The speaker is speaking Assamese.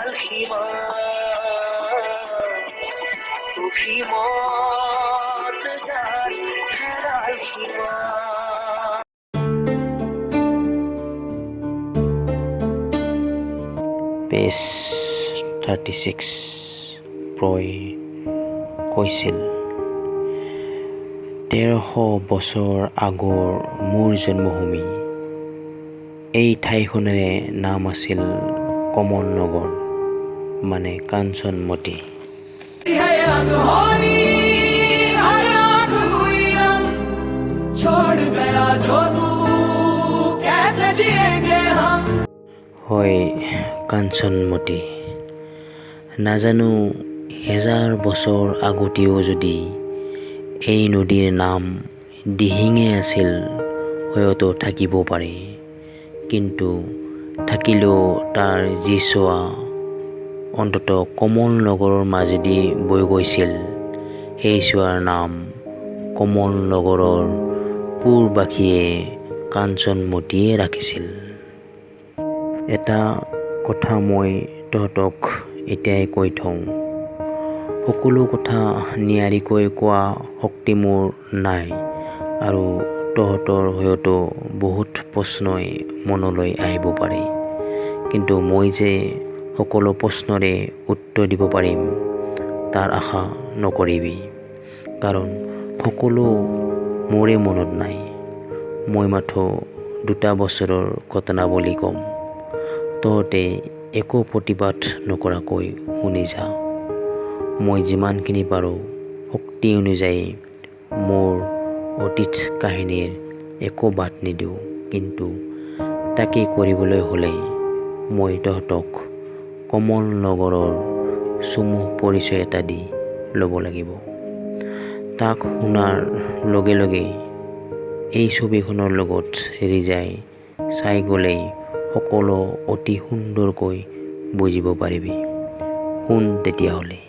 হেৰাল সীমা অসীমত যাৰ হেৰাল সীমা। পেজ 36 প্ৰয় কৈছিল, 1300 বছৰ আগৰ মোৰ জন্মভূমি, এই ঠাইখনৰে নাম আছিল কমল নগৰ, মানে কাঞ্চনমতী। হয় কাঞ্চনমতী, নাজানো হেজাৰ বছৰ আগতেও যদি এই নদীৰ নাম দিহিঙে আছিল, হয়তো থাকিব পাৰে, কিন্তু থাকিলেও তাৰ যি চোৱা অন্ততঃ কমল নগৰৰ মাজেদি বৈ গৈছিল, সেই চোৱাৰ নাম কমল নগৰৰ পুৰবাসীয়ে কাঞ্চনমতীয়ে ৰাখিছিল। এটা কথা মই তহঁতক এতিয়াই কৈ থওঁ, সকলো কথা নিয়াৰিকৈ কোৱা শক্তি মোৰ নাই, আৰু তহঁতৰ হয়তো বহুত প্ৰশ্নই মনলৈ আহিব পাৰে, কিন্তু মই যে সকলো প্ৰশ্নৰে উত্তৰ দিব পাৰিম তাৰ আশা নকৰিবি, কাৰণ সকলো মোৰে মনত নাই। মই মাথো 2 বছৰৰ ঘটনাৱলী ক'ম, তহঁতে একো প্ৰতিবাদ নকৰাকৈ শুনি যা। মই যিমানখিনি পাৰোঁ শক্তি অনুযায়ী মোৰ অতীত কাহিনীৰ একো বাদ নিদিওঁ, কিন্তু তাকে কৰিবলৈ হ'লে মই তহঁতক কমল নগৰৰ চমু পৰিচয় এটা দি ল'ব লাগিব। তাক শুনাৰ লগে লগে এই ছবিখনৰ লগত ৰিজাই চাই গ'লেই সকলো অতি সুন্দৰকৈ বুজিব পাৰিবি। শুন তেতিয়াহ'লে।